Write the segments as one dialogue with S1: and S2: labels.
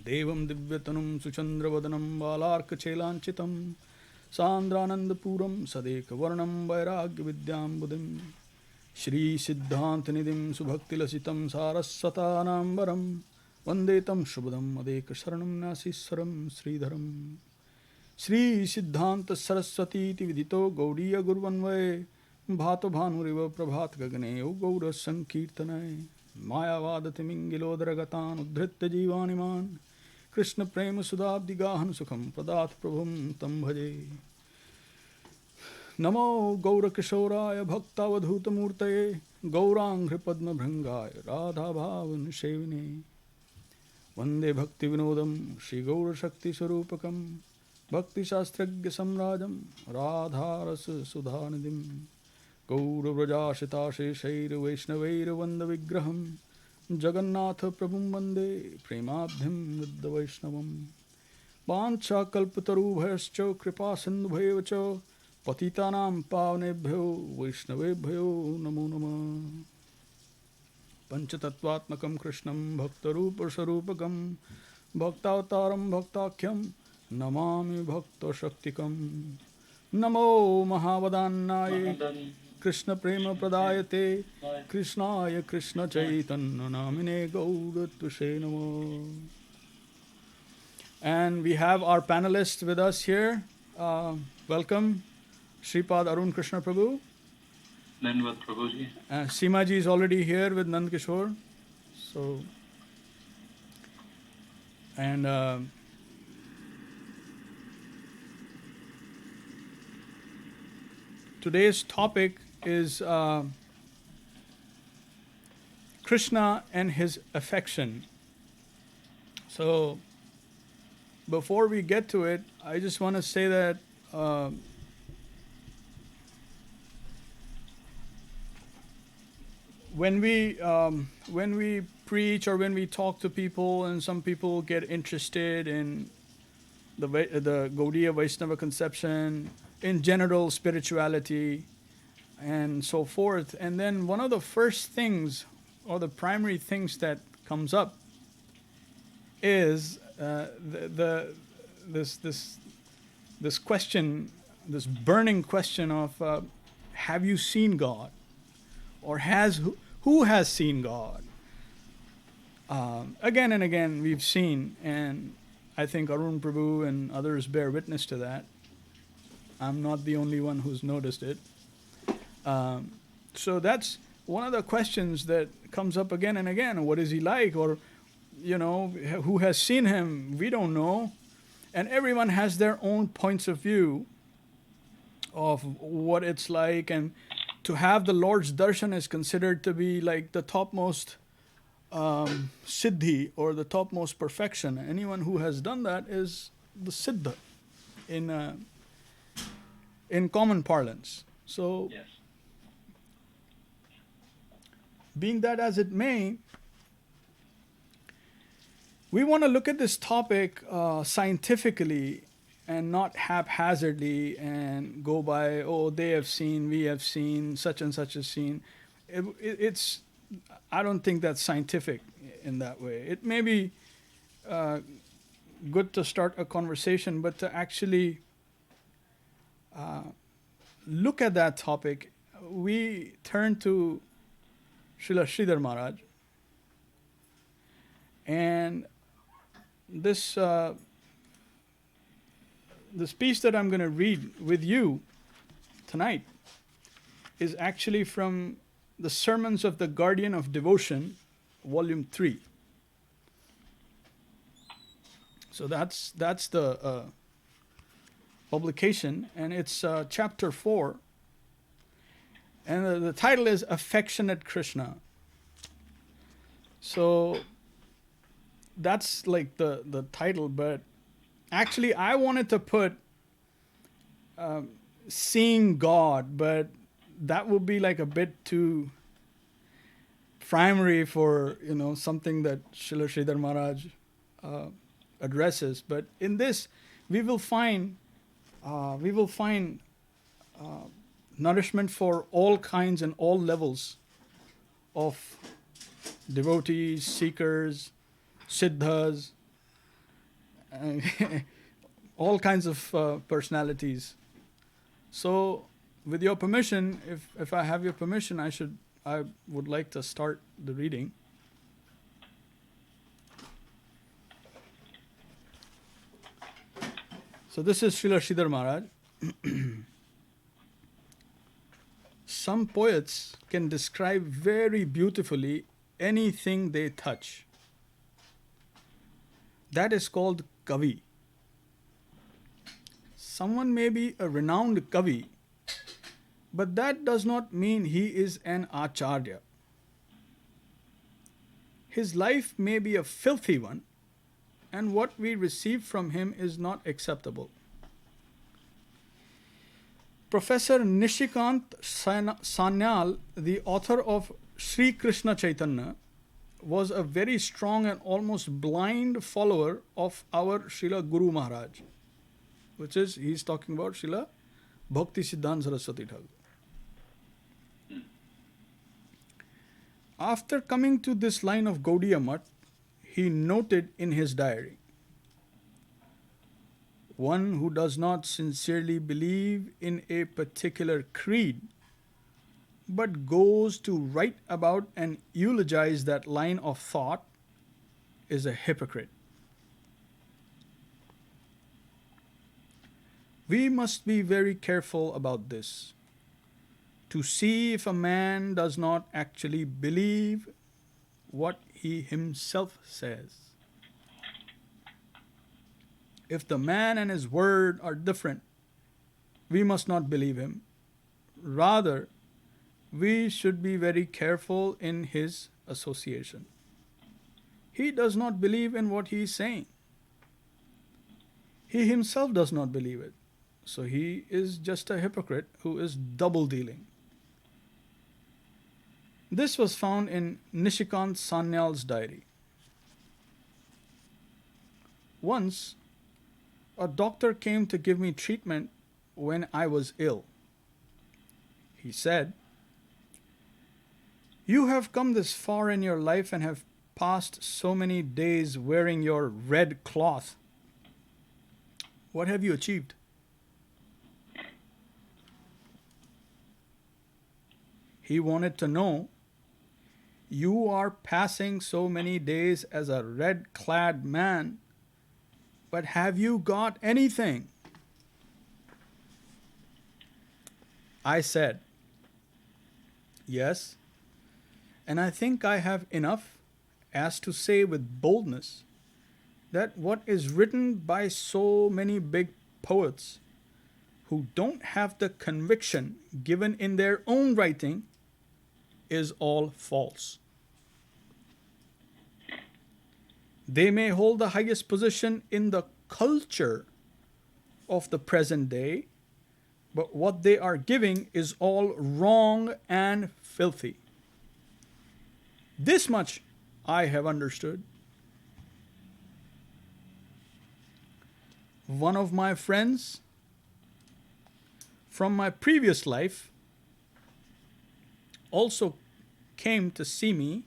S1: Devam Divyatanum Suchandravadanam Balarkachelanchitam Sandranandapuram Sadeka Varnam Vairagya Vidyam Buddhim Shri Siddhantanidhim Subhaktilasitam Saraswatanambaram Vandetam Shubhadam Adeka Sharanam Nasiswaram Śrīdharam Shri Siddhanta Saraswati Vidito Gaudiya Gurvanvaye Bhato Bhanuriva Prabhat Gagane O Gaura Sankirtanay Mayavadatimingilodharagatan Udhritta Jivaniman Krishna Prema Sudabdigahan Sukham Pradat Prabhum Tam Bhaje Namo Gaura Kishoraya Bhaktavadhuta Murtaye Gaurangri Padma Bhrangaya Radha Bhavan Shevine Vande Bhakti Vinodam Shri Gaura Shakti Sarupakam Bhakti Shastragya Samrajam Radha Rasa Sudhanidim Gaura Vrajashita Sheshair Vaishnaveir Vanda Vigraham Jagannatha Prabhum Vande Premabdhim Vidya Vaishnavam Pancha Kalpatarubhayascha Kripa Sindhubhayevacha Patitanam Pavnebhyo Vaishnavebhyo Namo Namah Panchatattvatmakam Krishnam Bhaktarupa Sarupakam Bhaktavataram Bhaktakyam Namami Bhakta Shaktikam Namo Mahavadannaya Krishna Prema Pradayate Krishnaya Krishna Chaitanya Namine Gaudattushe Namo. And we have our panelists with us here. Welcome, Shripad Arun Krishna Prabhu.
S2: Dhanavad Prabhuji.
S1: Seema ji is already here with Nand Kishore. So, and today's topic is Kṛṣṇa and His Affection. So, before we get to it, I just want to say that when we preach or when we talk to people, and some people get interested in the Gaudiya Vaishnava conception, in general spirituality, and so forth. And then one of the first things, or the primary things that comes up, is this question, this burning question of have you seen God, or who has seen God? Again and again we've seen, and I think Arun Prabhu and others bear witness to that. I'm not the only one who's noticed it. So that's one of the questions that comes up again and again. What is he like? Or, who has seen him? We don't know. And everyone has their own points of view of what it's like. And to have the Lord's darshan is considered to be like the topmost siddhi, or the topmost perfection. Anyone who has done that is the siddha in common parlance. So, yes. Being that as it may, we want to look at this topic scientifically and not haphazardly and go by, they have seen, we have seen, such and such has seen. I don't think that's scientific in that way. It may be good to start a conversation, but to actually look at that topic, we turn to Śrīla Śrīdhar Mahārāj. And this piece that I'm going to read with you tonight is actually from the Sermons of the Guardian of Devotion, Volume 3. So that's the publication, and it's chapter 4. And the title is Affectionate Kṛṣṇa. So that's like the title, but actually I wanted to put seeing God, but that would be like a bit too primary for something that Śrīla Śrīdhar Mahārāj addresses. But in this, we will find nourishment for all kinds and all levels of devotees, seekers, siddhas, all kinds of personalities. So, with your permission, if I have your permission, I would like to start the reading. So this is Śrīla Śrīdhar Mahārāj. Some poets can describe very beautifully anything they touch. That is called kavi. Someone may be a renowned kavi, but that does not mean he is an acharya. His life may be a filthy one, and what we receive from him is not acceptable. Professor Nishikant Sanyal, the author of Sri Krishna Chaitanya, was a very strong and almost blind follower of our Srila Guru Mahārāj, which is, he's talking about Srila Bhakti Siddhanta Saraswati Thakur. After coming to this line of Gaudiya Math, he noted in his diary, one who does not sincerely believe in a particular creed, but goes to write about and eulogize that line of thought, is a hypocrite. We must be very careful about this, to see if a man does not actually believe what he himself says. If the man and his word are different, we must not believe him. Rather, we should be very careful in his association. He does not believe in what he is saying. He himself does not believe it. So he is just a hypocrite who is double dealing. This was found in Nishikant Sanyal's diary. Once, a doctor came to give me treatment when I was ill. He said, "You have come this far in your life and have passed so many days wearing your red cloth. What have you achieved?" He wanted to know, you are passing so many days as a red-clad man, but have you got anything? I said, yes, and I think I have enough as to say with boldness that what is written by so many big poets who don't have the conviction given in their own writing is all false. They may hold the highest position in the culture of the present day, but what they are giving is all wrong and filthy. This much I have understood. One of my friends from my previous life also came to see me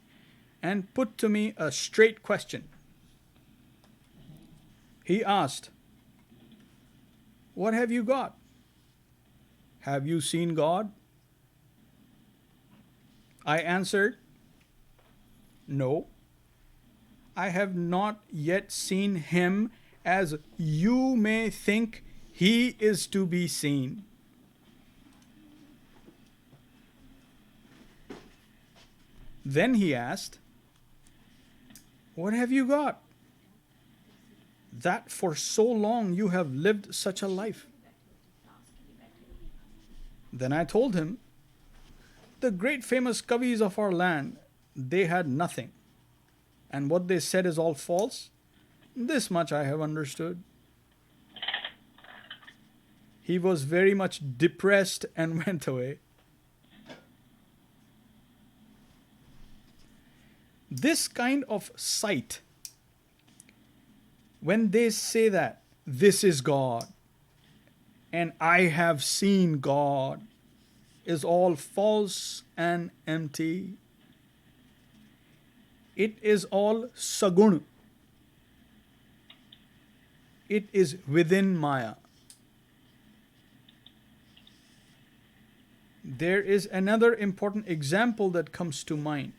S1: and put to me a straight question. He asked, "What have you got? Have you seen God?" I answered, "No, I have not yet seen him as you may think he is to be seen." Then he asked, "What have you got, that for so long you have lived such a life?" Then I told him, the great famous Kavis of our land, they had nothing, and what they said is all false. This much I have understood. He was very much depressed and went away. This kind of sight, when they say that this is God and I have seen God, is all false and empty. It is all sagun. it is within Maya. There is another important example that comes to mind.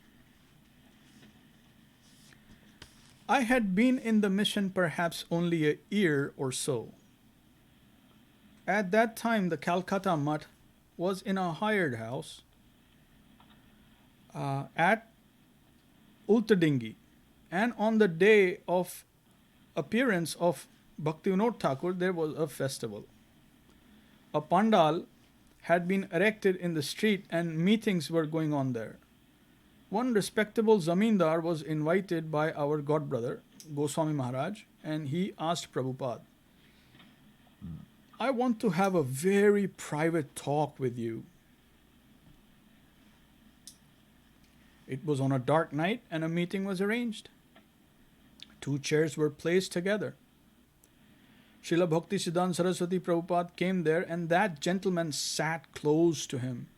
S1: I had been in the mission perhaps only a year or so. At that time, the Calcutta Mutt was in a hired house at Ultadingi, and on the day of appearance of Bhaktivinoda Thakur, there was a festival. A pandal had been erected in the street and meetings were going on there. One respectable zamindar was invited by our godbrother, Goswāmī Mahārāj, and he asked Prabhupada, I want to have a very private talk with you. It was on a dark night and a meeting was arranged. 2 chairs were placed together. Srila Bhakti Siddhanta Saraswati Prabhupada came there and that gentleman sat close to him.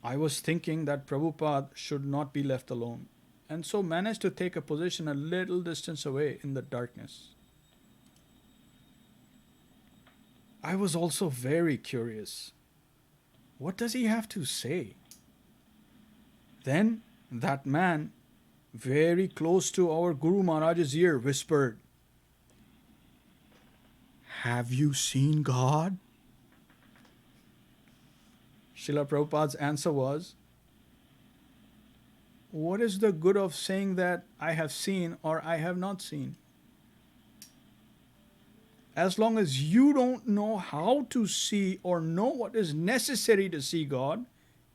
S1: I was thinking that Prabhupada should not be left alone, and so managed to take a position a little distance away in the darkness. I was also very curious. What does he have to say? Then that man, very close to our Guru Maharaj's ear, whispered, Have you seen God? Srila Prabhupada's answer was, what is the good of saying that I have seen or I have not seen? As long as you don't know how to see or know what is necessary to see God,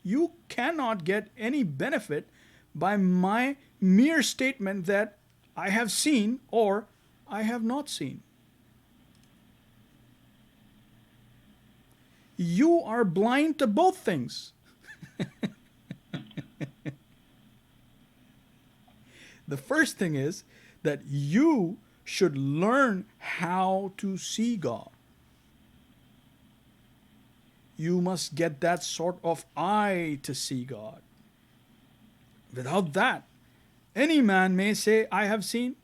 S1: you cannot get any benefit by my mere statement that I have seen or I have not seen. You are blind to both things. The first thing is that you should learn how to see God. You must get that sort of eye to see God. Without that, any man may say, I have seen,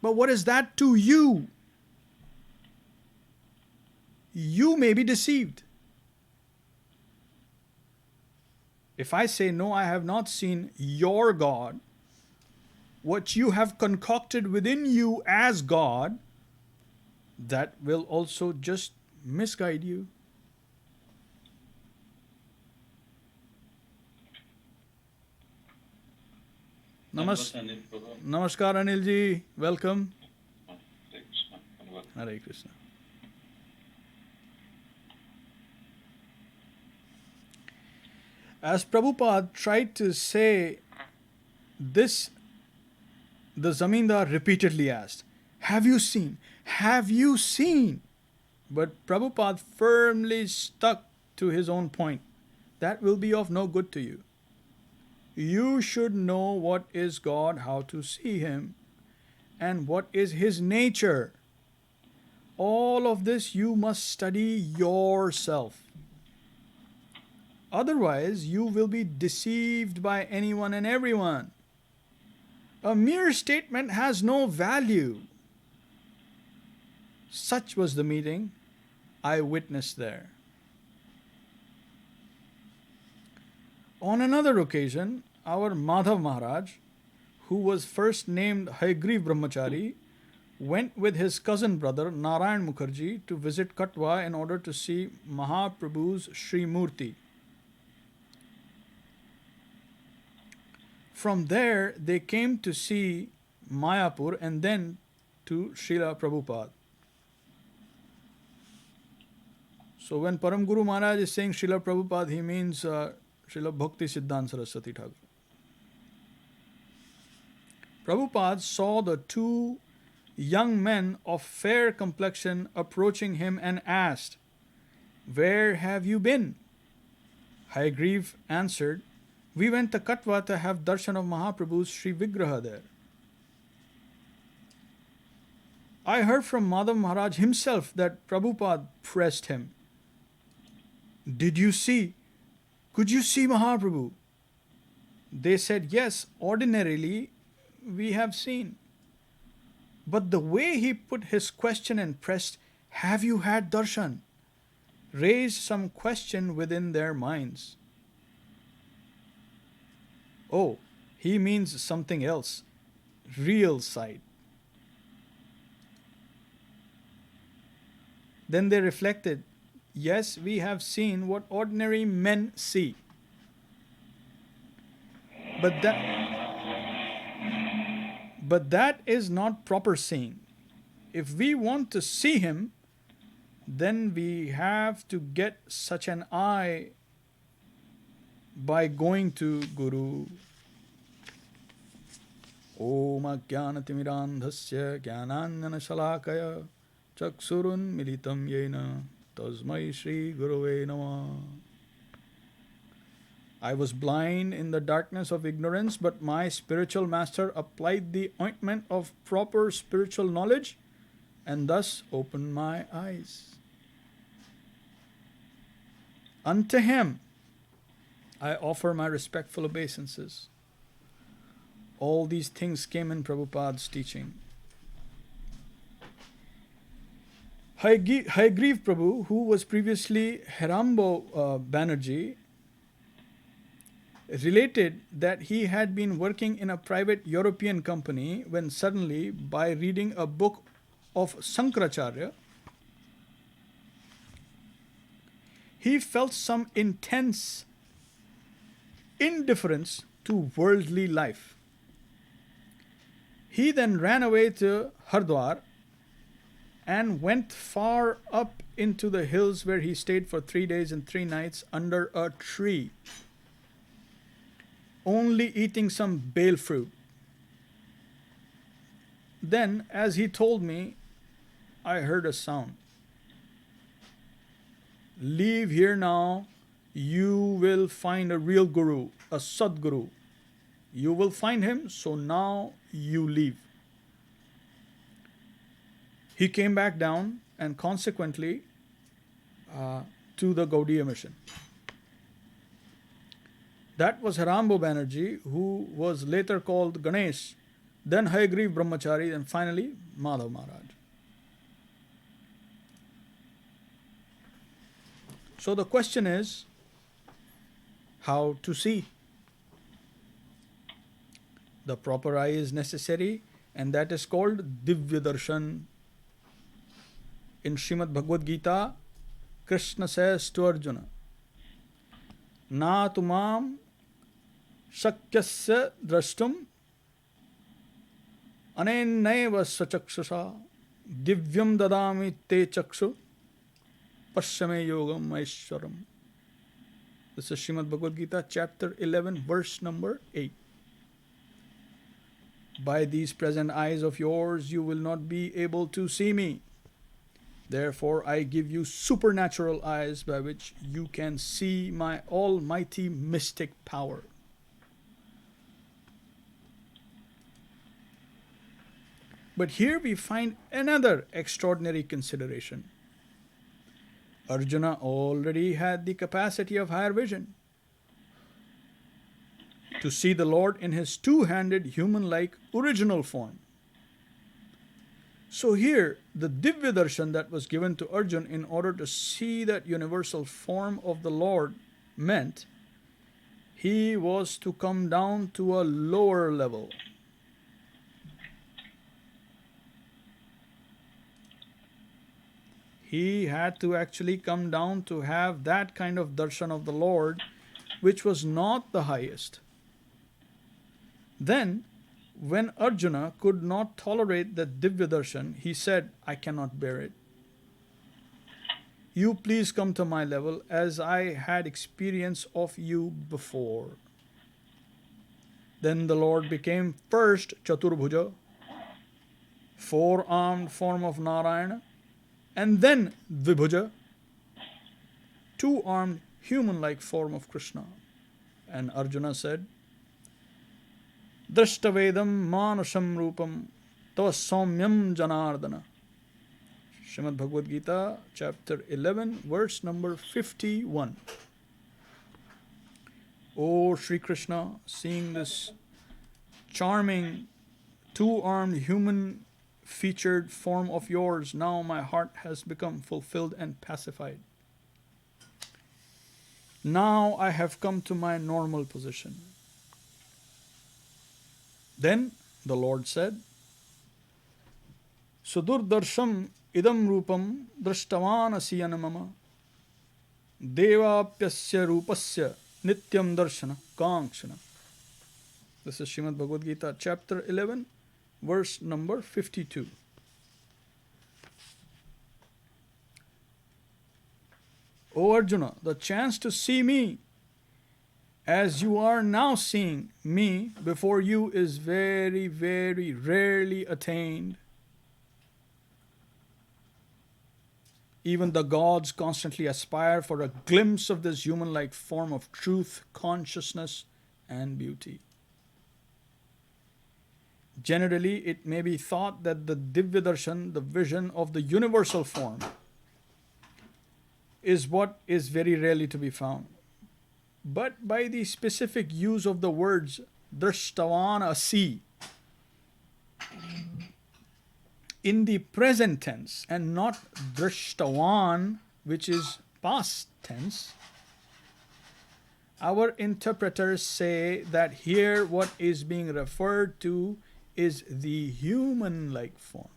S1: but what is that to you? You may be deceived. If I say, no, I have not seen your God, what you have concocted within you as God, that will also just misguide you. Namaskar Anil ji, welcome. Hare Kṛṣṇa. As Prabhupada tried to say this, the zamindar repeatedly asked, Have you seen? Have you seen? But Prabhupada firmly stuck to his own point. That will be of no good to you. You should know what is God, how to see Him, and what is His nature. All of this you must study yourself. Otherwise, you will be deceived by anyone and everyone. A mere statement has no value. Such was the meeting I witnessed there. On another occasion, our Madhav Mahārāj, who was first named Hayagriv Brahmachari, went with his cousin brother Narayan Mukherjee to visit Katwa in order to see Mahaprabhu's Sri Murti. From there, they came to see Mayapur and then to Srila Prabhupada. So when Param Guru Maharaj is saying Srila Prabhupada, he means Srila Bhakti Siddhanta Saraswati Thakur. Prabhupada saw the 2 young men of fair complexion approaching him and asked, Where have you been? Hayagriv answered, We went to Katwa to have darshan of Mahaprabhu's Sri Vigraha there. I heard from Madhav Mahārāj himself that Prabhupada pressed him. Did you see? Could you see Mahaprabhu? They said, yes, ordinarily we have seen. But the way he put his question and pressed, "Have you had darshan?" raised some question within their minds. Oh, he means something else. Real sight. Then they reflected, yes, we have seen what ordinary men see. But that is not proper seeing. If we want to see him, then we have to get such an eye by going to Guru. Om Ajnanatimidandhasya Jnananjana Shalakaya Chaksurun Militam Yena Tasmai Shri Gurave Namah. I was blind in the darkness of ignorance, but my spiritual master applied the ointment of proper spiritual knowledge and thus opened my eyes. Unto him I offer my respectful obeisances. All these things came in Prabhupada's teaching. Hayagriv Prabhu, who was previously Harambo Banerjee, related that he had been working in a private European company when suddenly, by reading a book of Sankaracharya, he felt some intense indifference to worldly life. He then ran away to Hardwar and went far up into the hills, where he stayed for 3 days and 3 nights under a tree, only eating some bale fruit. Then, as he told me, I heard a sound. Leave here now, you will find a real guru, a Sadguru. You will find him, so now you leave. He came back down and consequently to the Gaudiya mission. That was Harambo Banerjee, who was later called Ganesh, then Hayagriv Brahmachari, and finally Madhav Mahārāj. So the question is, how to see? The proper eye is necessary, and that is called Divya Darshan. In Srimad Bhagavad Gita, Krishna says to Arjuna, Na tumam shakyasya drashtum anennaiva sachakshasa divyam dadami te chakshu pashyame yogam aishwaram. This is Srimad Bhagavad Gita, chapter 11, verse number 8. By these present eyes of yours, you will not be able to see me. Therefore, I give you supernatural eyes by which you can see my almighty mystic power. But here we find another extraordinary consideration. Arjuna already had the capacity of higher vision to see the Lord in his two-handed, human-like original form. So here, the Divya Darshan that was given to Arjuna in order to see that universal form of the Lord meant he was to come down to a lower level. He had to actually come down to have that kind of darshan of the Lord, which was not the highest. Then, when Arjuna could not tolerate the Divya Darshan, he said, I cannot bear it. You please come to my level, as I had experience of you before. Then the Lord became first Chaturbhuja, four-armed form of Narayana, and then Vibhuja, two-armed human-like form of Krishna. And Arjuna said, Drashtavedam manusam rupam tava saumyam janardana. Srimad Bhagavad Gita, chapter 11, verse number 51. O Sri Krishna, seeing this charming two-armed human featured form of yours. Now my heart has become fulfilled and pacified. Now I have come to my normal position. Then the Lord said, Sudurdarsham idam rupam drashtavan asiyana mama devapyasya rupasya nityam darshana kankshana. This is Srimad Bhagavad Gita, chapter 11, verse number 52. O Arjuna, the chance to see me as you are now seeing me before you is very, very rarely attained. Even the gods constantly aspire for a glimpse of this human-like form of truth, consciousness, and beauty. Generally, it may be thought that the Divya Darshan, the vision of the universal form, is what is very rarely to be found. But by the specific use of the words drashtavan asi in the present tense and not drashtavan, which is past tense, our interpreters say that here what is being referred to is the human-like form.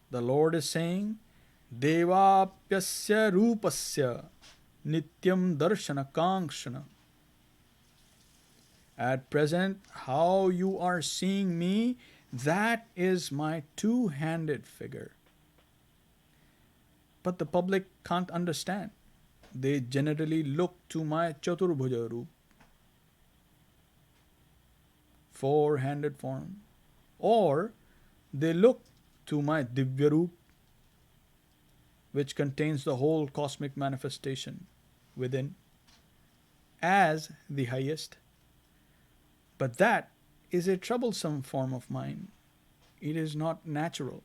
S1: The Lord is saying, Devapyasya rupasya nityam darshana kankshana. At present, how you are seeing me, that is my two-handed figure. But the public can't understand. They generally look to my chaturbhuja roop, four-handed form, or they look to my divya roop, which contains the whole cosmic manifestation within, as the highest. But that is a troublesome form of mine. It is not natural.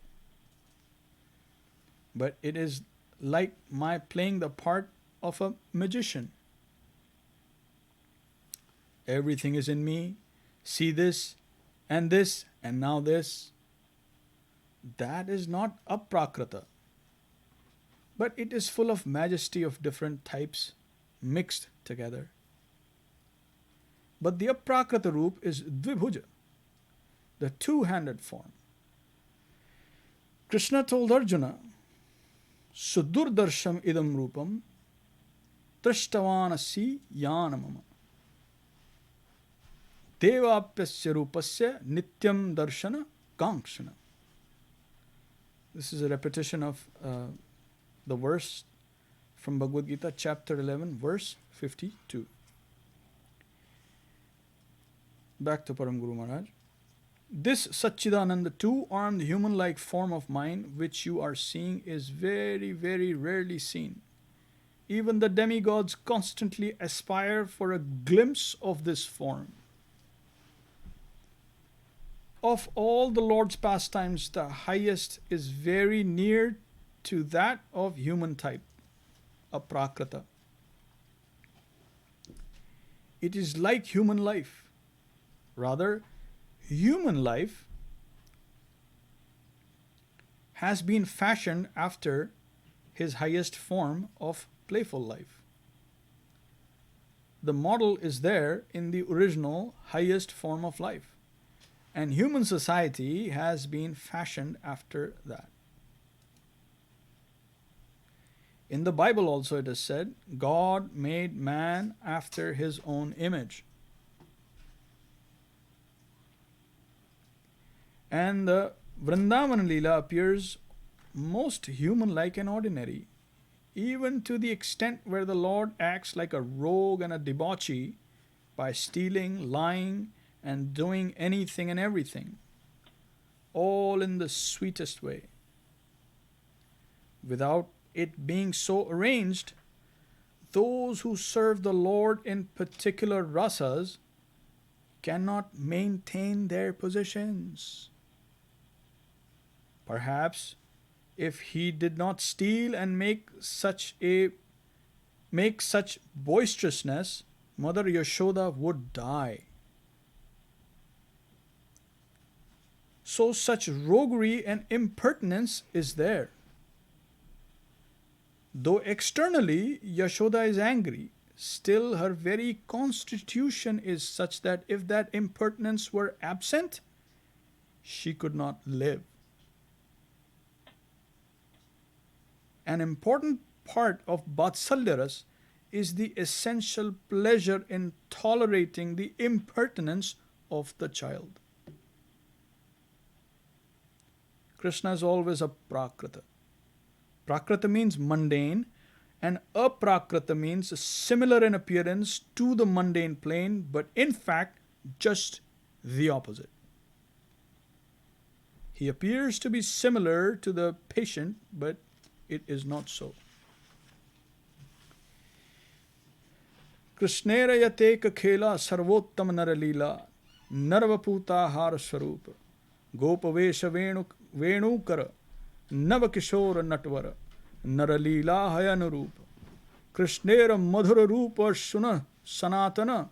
S1: But it is like my playing the part of a magician. Everything is in me. See this, and now this. That is not aprakrita. But it is full of majesty of different types mixed together. But the aprakrita roop is dvibhuja, the two-handed form. Krishna told Arjuna, Sudurdarsham idam rupam trashtavanasi yanamama devapyasya rupasya nityam darshana kankshana. This is a repetition of the verse from Bhagavad Gita, chapter 11, verse 52. Back to Param Guru Mahārāj. This Satchidananda, two-armed human-like form of mine which you are seeing is very, very rarely seen. Even the demigods constantly aspire for a glimpse of this form. Of all the Lord's pastimes, the highest is very near to that of human type, aprakrita. It is like human life. Rather, human life has been fashioned after his highest form of playful life. The model is there in the original highest form of life, and human society has been fashioned after that. In the Bible also it is said, God made man after his own image. And the Vrindavan Leela appears most human-like and ordinary, even to the extent where the Lord acts like a rogue and a debauchee by stealing, lying, and doing anything and everything, all in the sweetest way. Without it being so arranged, those who serve the Lord in particular rasas cannot maintain their positions. Perhaps if he did not steal and make such boisterousness, Mother Yashoda would die. So such roguery and impertinence is there. Though externally Yashoda is angry, still her very constitution is such that if that impertinence were absent, she could not live. An important part of Vatsalyaras is the essential pleasure in tolerating the impertinence of the child. Krishna is always a Prakrita. Prakrita means mundane, and aprakrita means similar in appearance to the mundane plane, but in fact just the opposite. He appears to be similar to the patient, but it is not so. Krishnera yateka khela sarvottam naralila narvaputa har swarupa gopavesha venukara navakishora natvara naralila hayanurupa Krishnera madhura rupa suna sanatana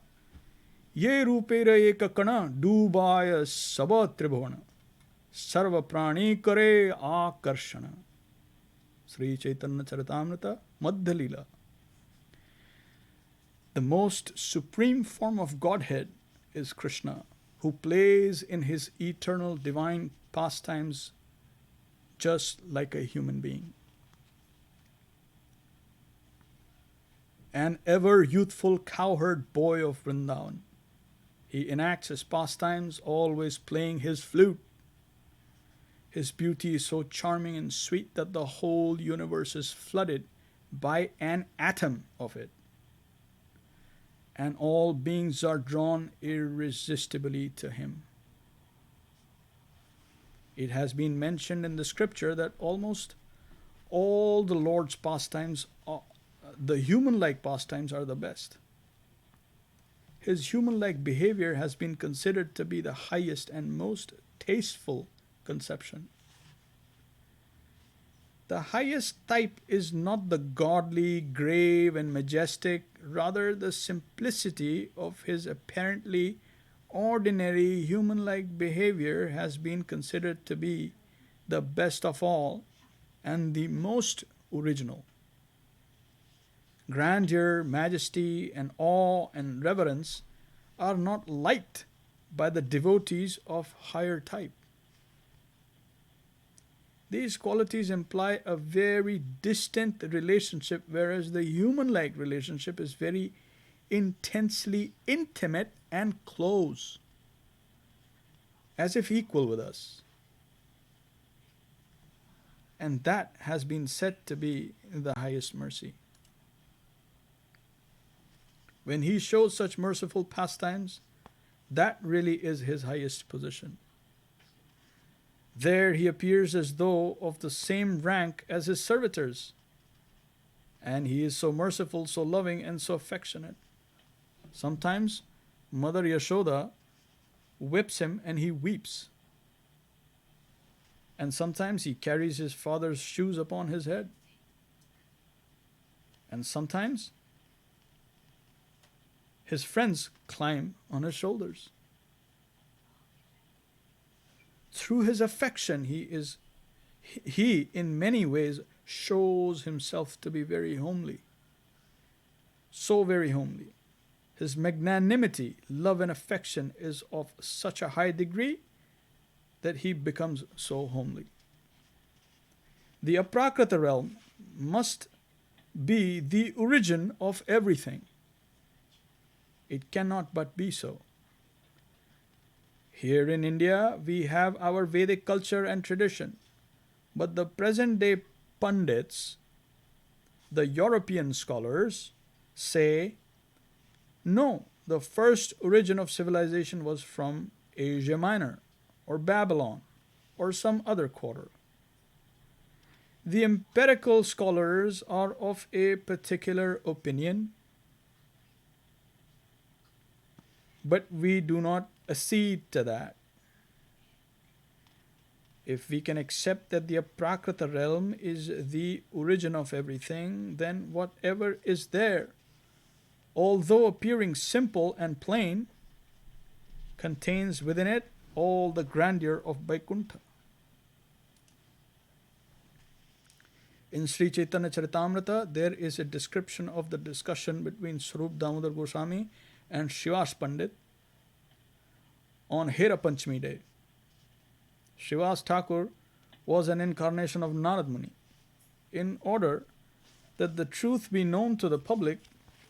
S1: ye rupera ekakana dubaya sabha tribhuvana sarva prani kare akarshana. Sri Chaitanya Charitamrita Madhya Leela. The most supreme form of Godhead is Krishna, who plays in his eternal divine pastimes just like a human being. An ever youthful cowherd boy of Vrindavan, he enacts his pastimes always playing his flute. His beauty is so charming and sweet that the whole universe is flooded by an atom of it. And all beings are drawn irresistibly to him. It has been mentioned in the scripture that almost all the Lord's pastimes, the human-like pastimes, are the best. His human-like behavior has been considered to be the highest and most tasteful conception. The highest type is not the godly, grave, and majestic, rather the simplicity of his apparently ordinary human-like behavior has been considered to be the best of all and the most original. Grandeur, majesty, and awe and reverence are not liked by the devotees of higher type. These qualities imply a very distant relationship, whereas the human-like relationship is very intensely intimate and close, as if equal with us. And that has been said to be the highest mercy. When he shows such merciful pastimes, that really is his highest position. There he appears as though of the same rank as his servitors. And he is so merciful, so loving, and so affectionate. Sometimes Mother Yashoda whips him and he weeps. And sometimes he carries his father's shoes upon his head. And sometimes his friends climb on his shoulders. Through his affection, he in many ways shows himself to be very homely. So very homely. His magnanimity, love, and affection is of such a high degree that he becomes so homely. The aprakrita realm must be the origin of everything. It cannot but be so. Here in India, we have our Vedic culture and tradition, but the present day pundits, the European scholars, say, no, the first origin of civilization was from Asia Minor, or Babylon, or some other quarter. The empirical scholars are of a particular opinion, but we do not accede to that. If we can accept that the aprakrita realm is the origin of everything, then whatever is there, although appearing simple and plain, contains within it all the grandeur of Vaikuntha. In Sri Chaitanya Charitamrita, there is a description of the discussion between Swarup Damodar Goswami and Srivas Pandit on Hera Panchami day. Srivas Thakur was an incarnation of Narad Muni. In order that the truth be known to the public,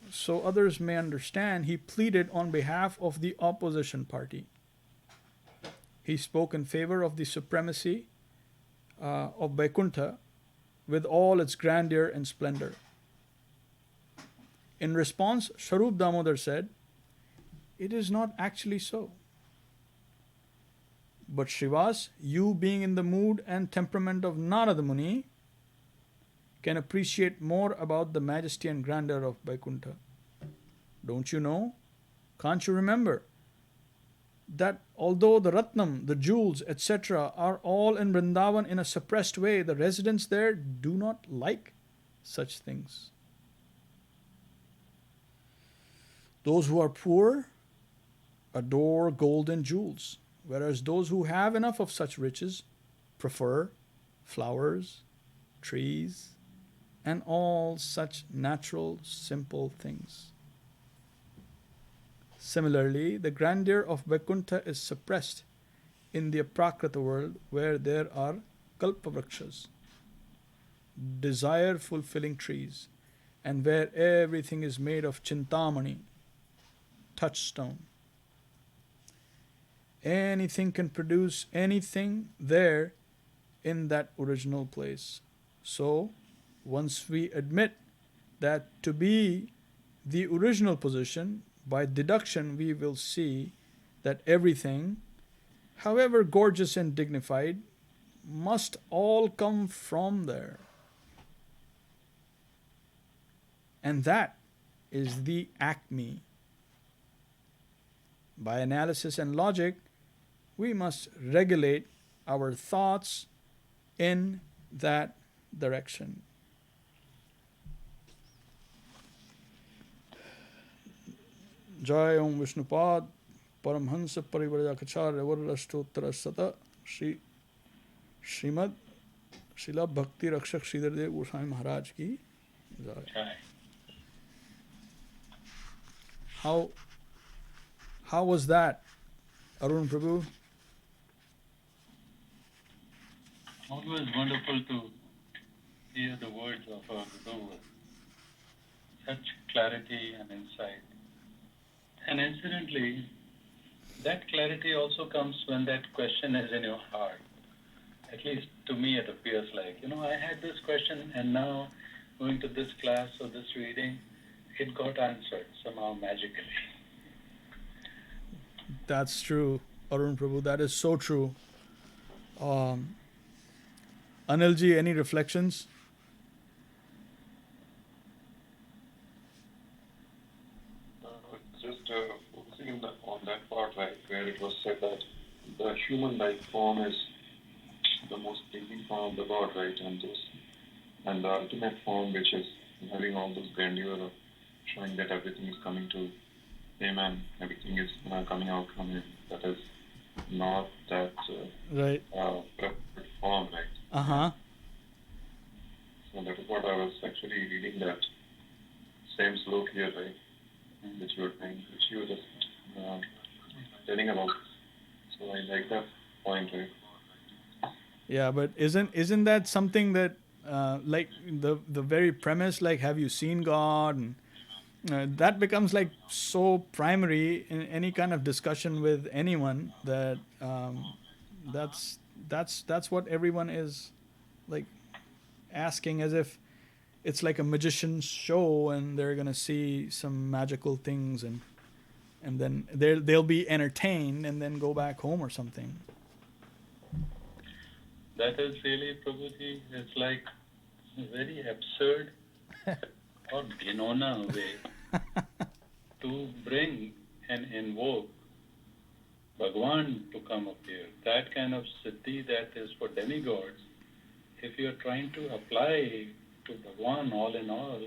S1: so others may understand, he pleaded on behalf of the opposition party. He spoke in favor of the supremacy of Vaikuntha with all its grandeur and splendor. In response, Swarup Damodar said, "It is not actually so. But Srivas, you being in the mood and temperament of Narada Muni, can appreciate more about the majesty and grandeur of Vaikuntha. Don't you know? Can't you remember that although the Ratnam, the jewels, etc., are all in Vrindavan in a suppressed way, the residents there do not like such things. Those who are poor adore gold and jewels, whereas those who have enough of such riches prefer flowers, trees, and all such natural, simple things. Similarly, the grandeur of Vaikuntha is suppressed in the Aprakrita world, where there are kalpavrakshas, desire-fulfilling trees, and where everything is made of chintamani, touchstone. Anything can produce anything there in that original place. So, once we admit that to be the original position, by deduction we will see that everything, however gorgeous and dignified, must all come from there. And that is the acme. By analysis and logic, we must regulate our thoughts in that direction. Jai Om Vishnupad Paramhansa Parivarjakacharya Varashtottara Sata Srimad Śrīla Bhakti Rakṣhak Śrīdhar Goswāmī Mahārāj ki Jai. How was that, Arun Prabhu?
S2: Always wonderful to hear the words of our Guru with such clarity and insight. And incidentally, that clarity also comes when that question is in your heart. At least to me it appears like, I had this question and now going to this class or this reading, it got answered somehow magically.
S1: That's true, Arun Prabhu. That is so true. Anilji, any reflections?
S3: Just focusing on that part, right, where it was said that the human life form is the most pleasing form of the God, right, and the ultimate form, which is having all those grandeur of showing that everything is coming to Him and everything is coming out from Him. That is not that
S1: right.
S3: Perfect form, right?
S1: Uh-huh.
S3: So that is what I was actually reading, that same slok here, right, which you were just telling about. So I like that point, right?
S1: Yeah, but isn't that something that like the very premise, like have you seen God, and that becomes like so primary in any kind of discussion with anyone that that's what everyone is like asking, as if it's like a magician's show and they're gonna see some magical things and then they'll be entertained and then go back home or something.
S2: That is really, Prabhuji, it's like a very absurd or Ghinona way to bring and invoke Bhagwan to come up here. That kind of siddhi that is for demigods, if you are trying to apply to Bhagwan all in all,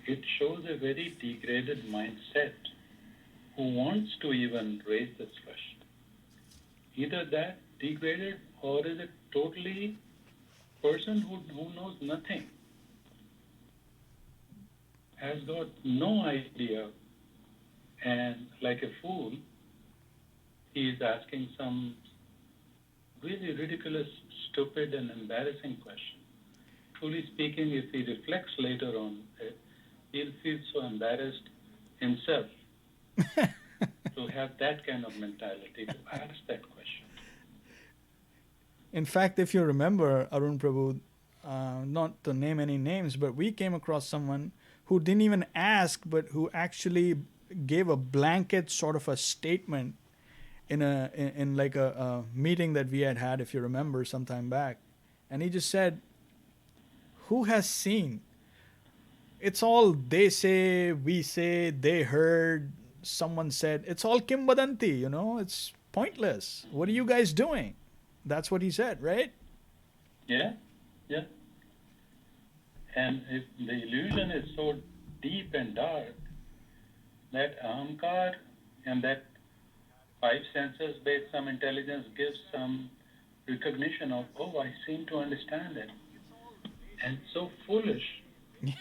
S2: it shows a very degraded mindset who wants to even raise this question. either that degraded, or is it totally person who knows nothing, has got no idea, and like a fool, he is asking some really ridiculous, stupid, and embarrassing question. Truly speaking, if he reflects later on it, he'll feel so embarrassed himself to have that kind of mentality to ask that question.
S1: In fact, if you remember, Arun Prabhu, not to name any names, but we came across someone who didn't even ask, but who actually gave a blanket sort of a statement in like a meeting that we had, if you remember, some time back. And he just said, who has seen? It's all they say, we say, they heard, someone said. It's all kimbadanti, it's pointless. What are you guys doing? That's what he said, right?
S2: Yeah, yeah. And if the illusion is so deep and dark, that ahamkar and that five senses based some intelligence gives some recognition of, oh, I seem to understand it. And so foolish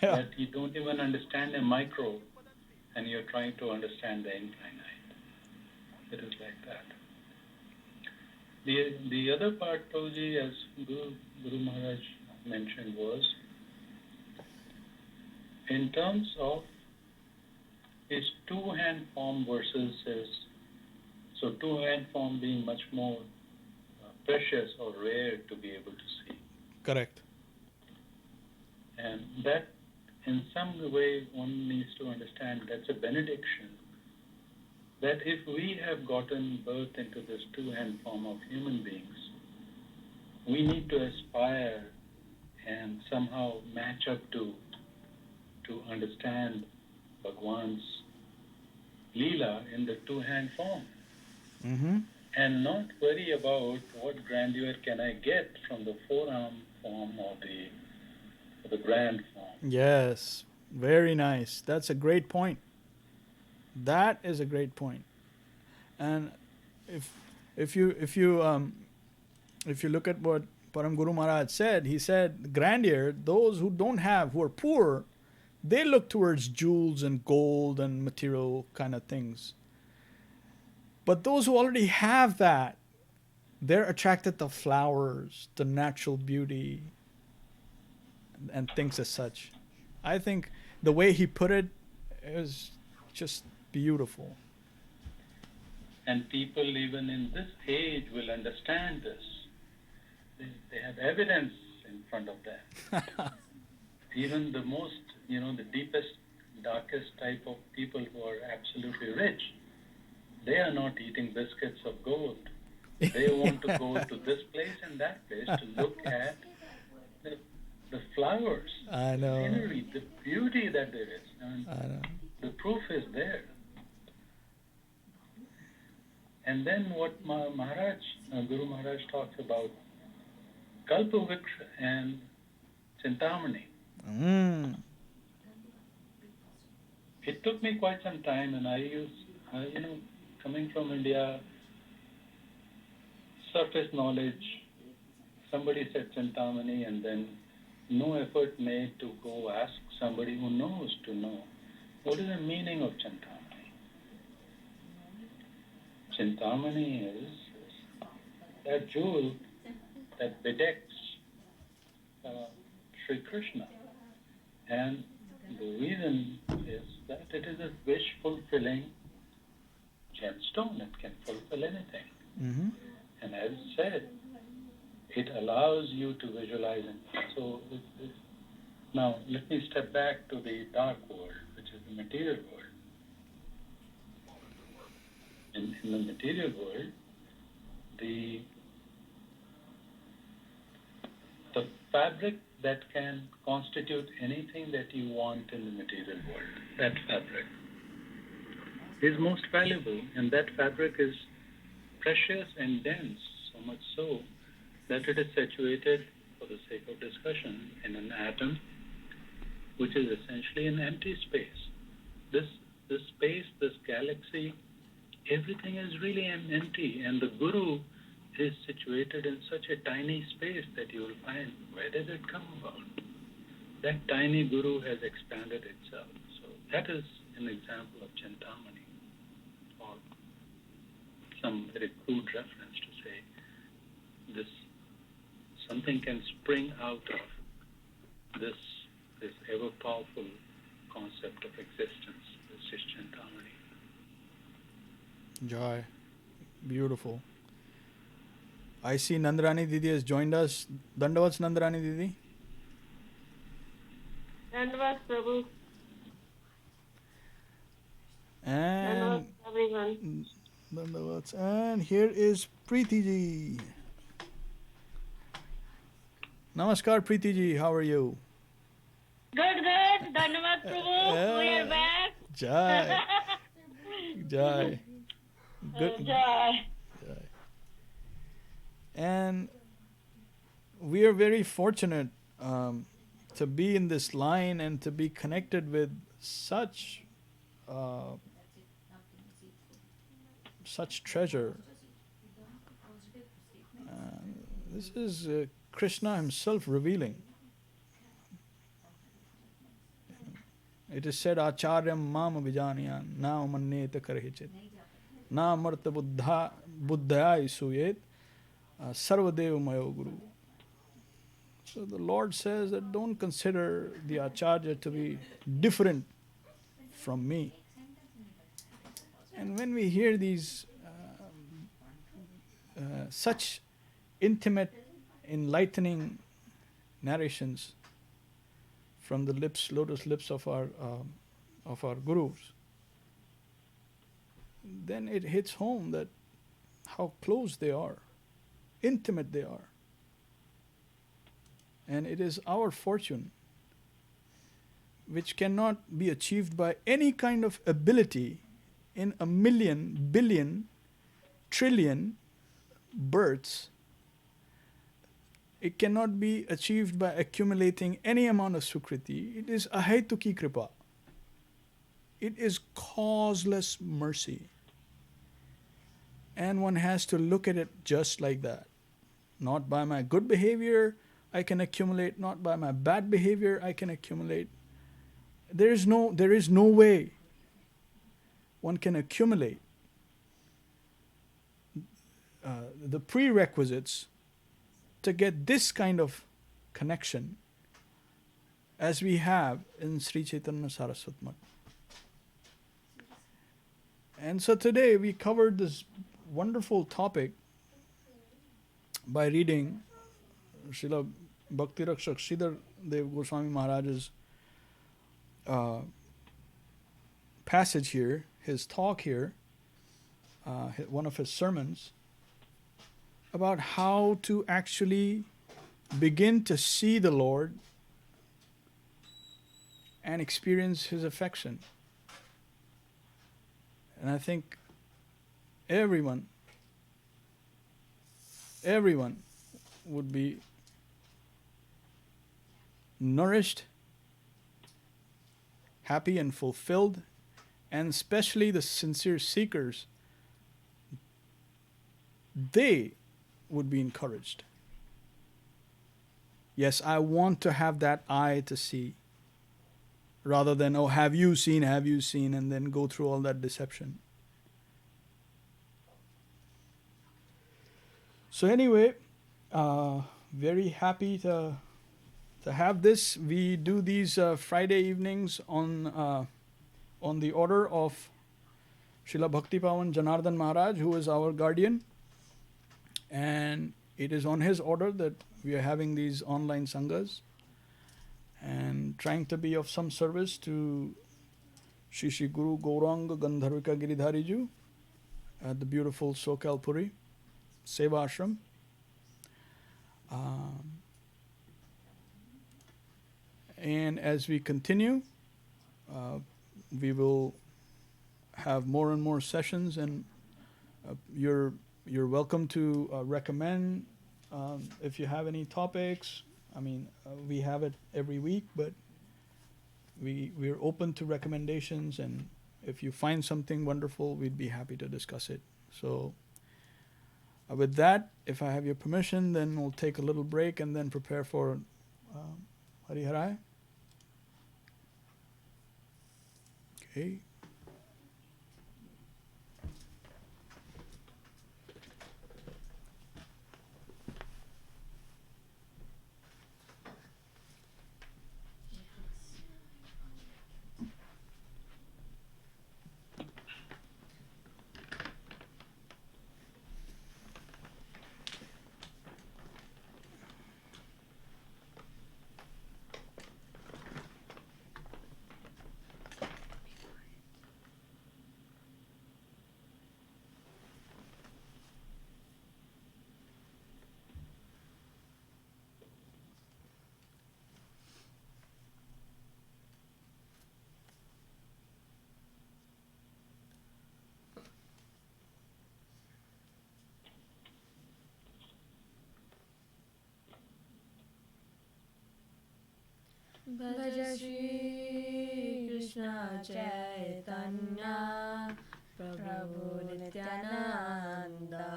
S2: that you don't even understand a micro and you're trying to understand the infinite. It is like that. The other part, Prabhuji, as Guru Mahārāj mentioned, was in terms of his two-hand form versus his, so two-hand form being much more precious or rare to be able to see.
S1: Correct.
S2: And that, in some way, one needs to understand that's a benediction. That if we have gotten birth into this two-hand form of human beings, we need to aspire and somehow match up to understand Bhagwan's Leela in the two-hand form.
S1: Mm-hmm.
S2: And not worry about what grandeur can I get from the four-arm form or the grand form.
S1: Yes, very nice. That's a great point. That is a great point. And if you look at what Param Guru Maharaj said, he said grandeur, those who don't have, who are poor, they look towards jewels and gold and material kind of things. But those who already have that, they're attracted to flowers, to natural beauty, and things as such. I think the way he put it is just beautiful.
S2: And people even in this age will understand this. They have evidence in front of them. Even the most, the deepest, darkest type of people who are absolutely rich, they are not eating biscuits of gold. They want to go to this place and that place to look at the flowers,
S1: I know.
S2: the scenery, the beauty that there is. And
S1: I know.
S2: the proof is there. And then what Mahārāj, Guru Mahārāj talks about, Kalpavriksha and Chintamani.
S1: Mm.
S2: It took me quite some time, and I coming from India, surface knowledge, somebody said Chintamani, and then no effort made to go ask somebody who knows to know, what is the meaning of Chintamani? Chintamani is that jewel that bedecks Sri Kṛṣṇa. And the reason is that it is a wish-fulfilling gemstone. It can fulfill anything.
S1: Mm-hmm.
S2: And as said, it allows you to visualize it. So now let me step back to the dark world, which is the material world. In the material world, the fabric that can constitute anything that you want in the material world, that fabric, is most valuable, and that fabric is precious and dense, so much so that it is situated, for the sake of discussion, in an atom, which is essentially an empty space. This space, this galaxy, everything is really empty, and the Guru is situated in such a tiny space that you will find, where does it come about? That tiny guru has expanded itself. So that is an example of Chintamani, or some very crude reference to say this, something can spring out of this ever powerful concept of existence. This is Chintamani.
S1: Joy. Beautiful. I see Nandarani Didi has joined us. Dandavats Nandarani Didi.
S4: Dandavats Prabhu.
S1: And
S4: Dandavats everyone.
S1: Dandavats. And here is Preeti ji. Namaskar Preeti ji, how are you?
S4: Good. Dandavats Prabhu. We are back.
S1: Jai. Jai. Good.
S4: Jai.
S1: And we are very fortunate to be in this line and to be connected with such treasure. This is Kṛṣṇa himself revealing. It is said, Acharyam mam vijaniyan na manneta karhichit na amarta buddhaya isuyet sarvadeva mayo guru. So the Lord says that don't consider the Acharya to be different from me. And when we hear these such intimate, enlightening narrations from the lotus lips of our gurus, then it hits home that how close they are, intimate they are. And it is our fortune, which cannot be achieved by any kind of ability in a million, billion, trillion births. It cannot be achieved by accumulating any amount of sukriti. It is ahetuki kripa. It is causeless mercy. And one has to look at it just like that. Not by my good behavior I can accumulate, not by my bad behavior I can accumulate. There is no way one can accumulate the prerequisites to get this kind of connection as we have in Sri Chaitanya Saraswat Math. And so today we covered this wonderful topic by reading Śrīla Bhakti Rakṣhak Śrīdhar Dev Goswāmī Mahārāj's passage here, his talk here, one of his sermons, about how to actually begin to see the Lord and experience His affection. And I think everyone would be nourished, happy and fulfilled, and especially the sincere seekers, they would be encouraged. Yes, I want to have that eye to see, rather than, oh, have you seen, and then go through all that deception. So anyway, very happy to have this. We do these Friday evenings on the order of Srila Bhaktipavan Janardhan Mahārāj, who is our guardian. And it is on his order that we are having these online sanghas and trying to be of some service to Shri Guru Gauranga Gandharvika Giridhariju at the beautiful Sokal Puri Seva Ashram. And as we continue, we will have more and more sessions, and you're welcome to recommend if you have any topics. I mean, we have it every week, but we're open to recommendations, and if you find something wonderful, we'd be happy to discuss it. So With that, if I have your permission, then we'll take a little break and then prepare for Hariharai. Okay.
S5: Bhaja Shri Krishna Chaitanya Prabhu Nityananda.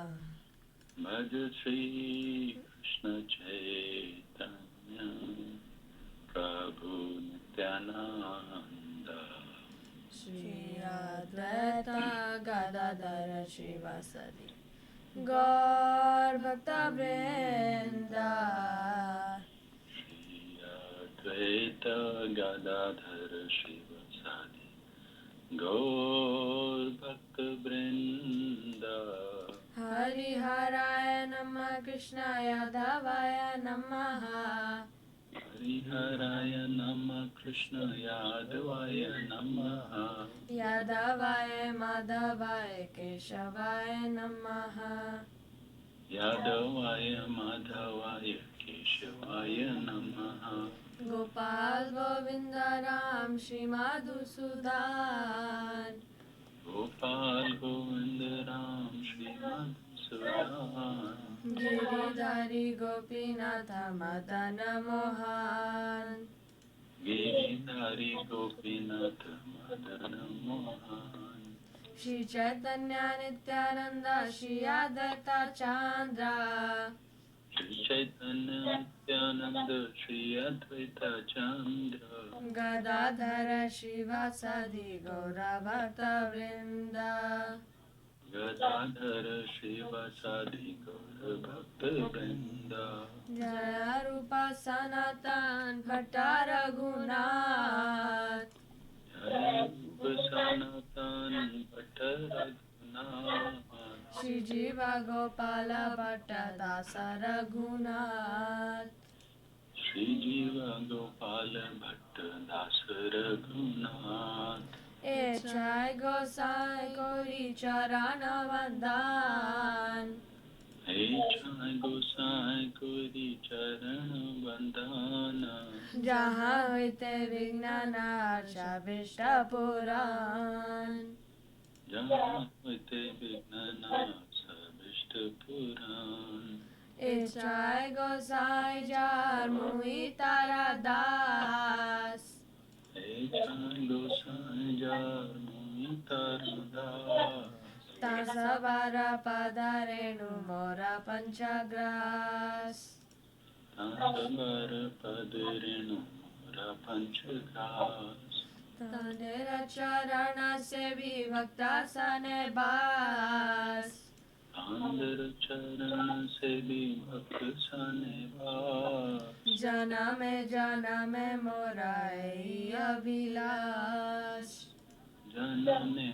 S2: Bhaja Shri Krishna Chaitanya Prabhu Nityananda.
S5: Shri Advaita Gadadhara Shivasadi Gaur Bhakta Vrinda.
S2: Advaita Gadadhara Shivasadi Gaur Bhakta Vrinda.
S5: Hariharaya Namah Krishnaya Yadavaya Namaha.
S2: Hariharaya Namah Krishna Yadavaya Namaha.
S5: Yadavaya Madhavaya Keshavaya Namaha.
S2: Yadavaya Madhavaya Keshavaya Namaha.
S5: Gopal Govinda Ram Shri Madhusudan.
S2: Gopal Govinda Ram Shri Madhusudan.
S5: Giridhari Gopinatha Madana Mohan.
S2: Giridhari Gopinatha Madana Mohan.
S5: Shri Chaitanya Nityananda Shri Advaita Chandra.
S2: Shri Chaitanya Nityananda Shri Advaita Chandra.
S5: Gadadhara Shivasadi Gaura Bhakta Vrinda.
S2: Gadadhara Shivasadi Gaura Bhakta Vrinda.
S5: Jaya Rupa Sanatan Bhatta Raghunath.
S2: Jaya Rupa Sanatan Bhatta Raghunath.
S5: Shri Jiva Gopala Bhatta Dasa Raghunath.
S2: Shri Jiva Gopala Bhatta Dasa Raghunath.
S5: Echai Gosai Gauri Charana Vandan.
S2: Echai Gosai Gauri Charana Vandana.
S5: Jaha hoite Vignana Archa Vishta Puran.
S2: Jaha hoite Vignana Sabishta Puran.
S5: Echai Gosai Jar Muhitara Das.
S2: Echai Gosai Jar Muhitara Das.
S5: Tasavara Padarenu Mora Panchagras.
S2: Tasavara Padarenu Mora Panchagras.
S5: Tandera Charana Sevi Bhakta Sane Bas.
S2: Tandera Charana Sevi Bhakta Sane Bas.
S5: Janame Mora Ei Abhilash.
S2: Janame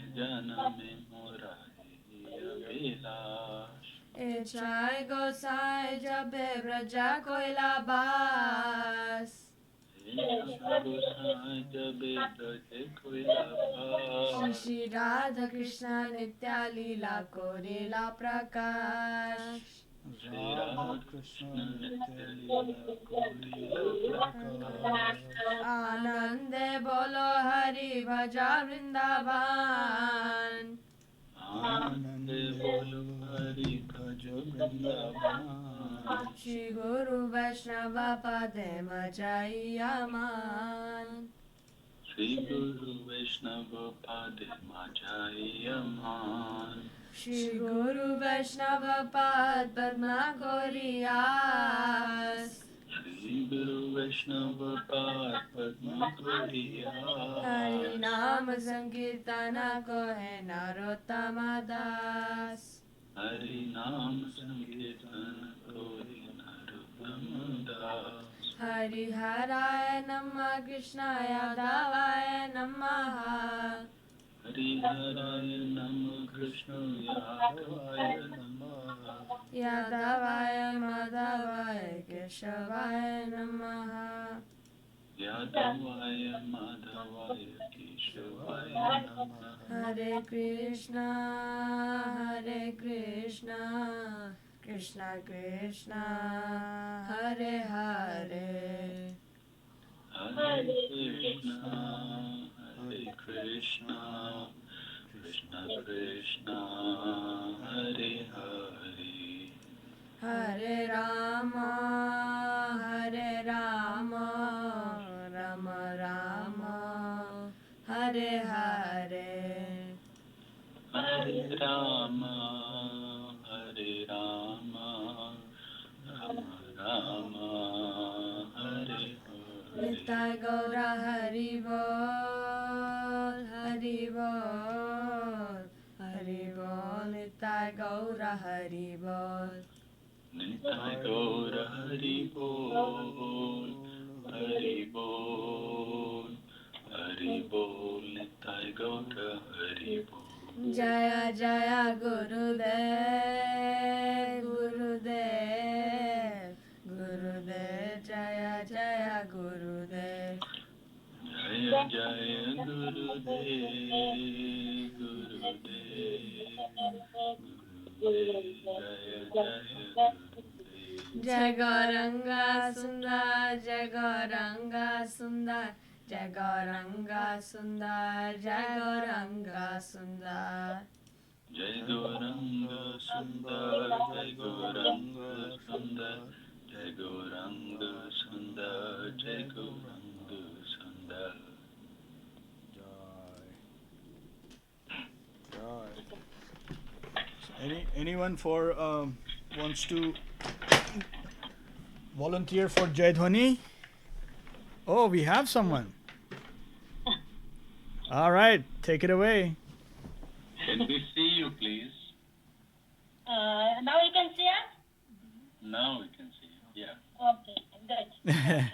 S2: Mora Ei Abhilash.
S5: Echai Gosai Jabe Braja Koila Bas.
S2: Echai Gosai Jabe Braja Koila Bas.
S5: Shri Radha Krishna Nitya Leela Korila Prakash.
S2: Shri Radha Krishna Nitya Leela Korila Prakash.
S5: Anande Bolo Hari Bhaja Vrindavan.
S2: Anande Bolo Hari Bhaja Vrindavan.
S5: Shri Guru Vaishnava Pade Majai Aman.
S2: Shri Guru Vaishnava Pade Majai Aman.
S5: Shri Guru Vaishnava Pad Padma Glorias.
S2: Shri Guru Vaishnava Pad Padma Glorias.
S5: Hari Naam Sankirtana ko hai Narottama Das.
S2: Hari Naam Sankirtana Kori Narottama Das.
S5: Hari Haraya Namah Krishnaya Davaya Namaha.
S2: Hari Haraya Namah Krishna Yadavaya Namah.
S5: Yadavaya Madhavaya Keshavaya Namaha.
S2: Yadavaya Madhavaya Keshavaya Namah.
S5: Hare Krishna, Hare Krishna, Krishna Krishna, Hare Hare.
S2: Hare Krishna, Hare Krishna, Krishna Krishna, Hare Hare.
S5: Hare Rama, Hare Rama, Rama Rama, Hare Hare.
S2: Hare Rama, Hare Rama, Rama Rama, Hare Hare.
S5: Nitai Gaura Hari Bol, Hari Bol, Hari Bol, Nitai Gaura Hari Bol.
S2: Nitai Gaura Hari Bol, Hari Bol, Hari Bol, Nitai Gaura Hari Bol.
S5: Jaya Jaya Gurudev, Gurudev, Gurudev, Jaya Jaya Gurudev.
S2: Jaya Jaya Gurudev, Gurudev, Jaya Jaya Gurudev.
S5: Jai Gauranga Sundar, Jai Gauranga Sundar, Jai Gauranga Sundar, Jai Gauranga Sundar.
S2: Jai Gauranga Sundar, Jai Gauranga Sundar, Jai Gauranga Sundar, Jai Gauranga Sundar.
S1: Anyone for wants to volunteer for Jai Dhwani? Oh, we have someone. All right, take it away.
S2: Can we see you, please?
S4: Now you can see us?
S2: Now we can see you. Yeah.
S4: Okay, good. Okay.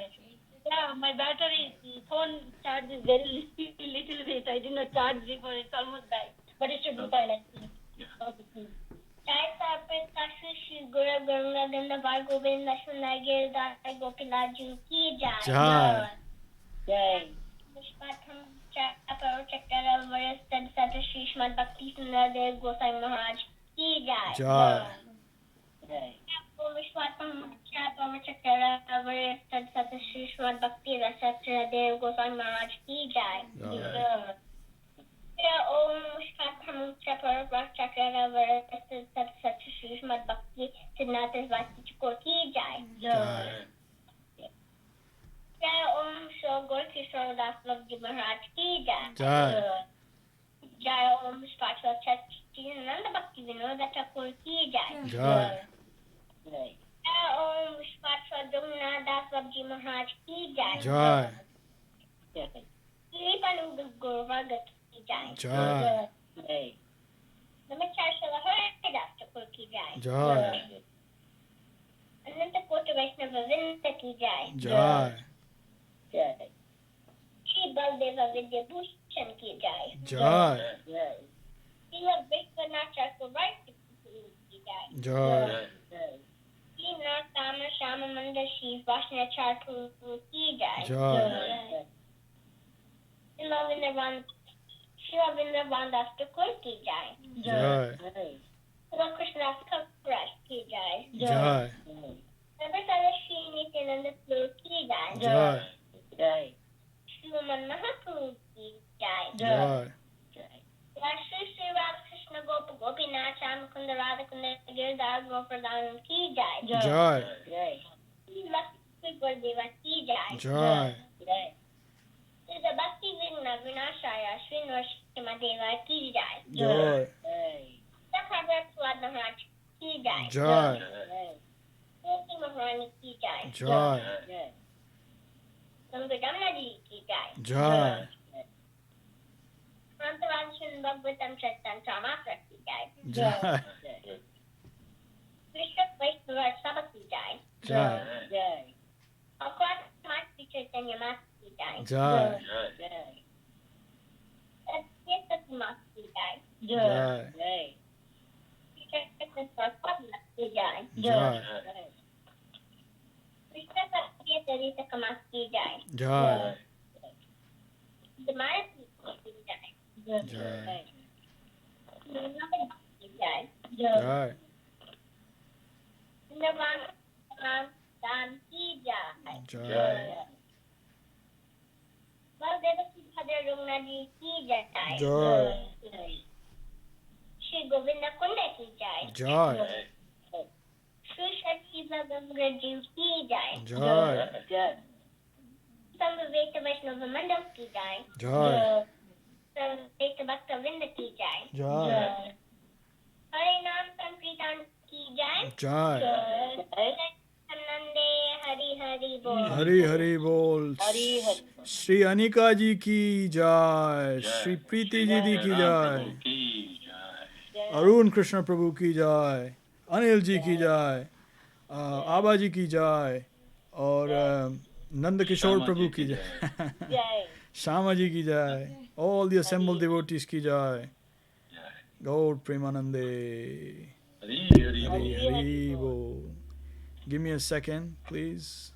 S4: Yeah, my battery, phone charge is very little bit. I did not charge before, it's almost died. But it should be fine, I think.
S2: Yeah.
S4: Okay. Jai Sarpit Kashi Shri Guru Ganga Dinda Bhai Govinda Shunagir Dai Gopilaju Ki Jai.
S1: Jai.
S4: Jai. Vishpatham Chakra Chakra Varastan Sata Shri Shrimad Bhakti Sundadev Goswāmī Mahārāj Ki Jai.
S1: Jai.
S4: Jai. Vishpatham Chakra Chakra Varastan Sata Shri Shrimad Bhakti Sundadev Goswāmī Mahārāj Ki Jai.
S1: Jai.
S4: Om Vishpatham Chakra Chakra Varastan Sata Shri Shrimad Bhakti Sundadev Ki Jai.
S1: Jai.
S4: Jai Om Shri Kṛṣṇa Das Bhakti Mahārāj Ki Jai.
S1: Jai.
S4: Jai Om Vishpatham Chakra Bhakti Vinod Thakur Ki Jai.
S1: Jai.
S4: Jai Om Vishpatham Das Bhakti Mahārāj Ki Jai.
S1: Jai.
S4: Kṛpānu Guru Bhagat Ki Jai.
S1: Jai.
S4: Namaskar Śrīla Das Thakur Ki Jai.
S1: Jai.
S4: Ananta Kota Vaishnava Vrinda Ki Jai.
S1: Jai.
S4: Shri Baldeva Vidya Bhushan Ki Jai.
S1: Jai.
S4: Śrīla Vishwanath Chakravarti Ki Jai.
S1: Jai.
S4: Shri Narottam Shama Mandar Shri Vaishnava Chatur Ki Jai.
S1: Jai.
S4: Śrīla Vrindavan Das Thakur Ki Jai.
S1: Jai.
S4: Kṛṣṇa Ki Jai.
S1: Jai.
S4: Namaskar Shri Nityananda Ki Jai.
S1: Jai.
S4: Shriman Mahaprabhu Ki Jai.
S1: Jai.
S4: Shri Shri Rakṣhak Gopa Gopinath Shyamakunda Radhakunda Girdhar Govardhan Ki Jai.
S1: Jai.
S4: Shri Bhakti Gurdeva Ki Jai.
S1: Jai.
S4: Shri Bhakti Vinashaya Srinivasa Deva Ki Jai.
S1: Jai.
S4: Bhagavad Maharaj ki jai.
S1: Jai.
S4: Tulsi Maharani ki jai.
S1: Jai.
S4: Samvedamna ji ki jai.
S1: Jai.
S4: Prantavanshan Bhagavatam Sattam Samatra ki jai.
S1: Jai.
S4: Krishna Vaishnava Sabha ki jai.
S1: Jai.
S4: Akrat Masti Chaitanya Mas ki jai.
S1: Jai.
S4: Satyasat Mas ki jai.
S1: Jai.
S4: Krishna Sarpadma ki jai.
S1: Jai.
S4: Krishna Satya Charita Kamas ki jai.
S1: Jai.
S4: Dhamaya ki jai.
S1: Jai.
S4: Namaste ki jai.
S1: Jai.
S4: Nirvana Dan ki jai.
S1: Jai.
S4: Baldev Subhadra Rungna ji ki jai.
S1: Jai.
S4: Shri Govinda Kunda ki jai.
S1: Jai.
S4: Shri Shiva Ganga ji ki jai.
S1: Jai.
S4: Samveta Vaishnava Mandal ki jai.
S1: Jai.
S4: Samveta Bhakta Vrinda ki jai.
S1: Jai.
S4: Harinam Sankirtan ki jai.
S1: Jai.
S4: Nande Hari Hari Bol.
S1: Hari Hari Bol. Shri Anika ji ki jai. Shri Preeti ji ki jai.
S2: Ki jai.
S1: Arun Krishna Prabhu ki jai. Anil ji की जय, आबा जी की जय, और नंद किशोर प्रभु की जय, श्यामा जी की जय, all the assembled devotees की जय, Gaur Premanande,
S2: Hari Hari
S1: Hari Hari Bol. Give me a second, please.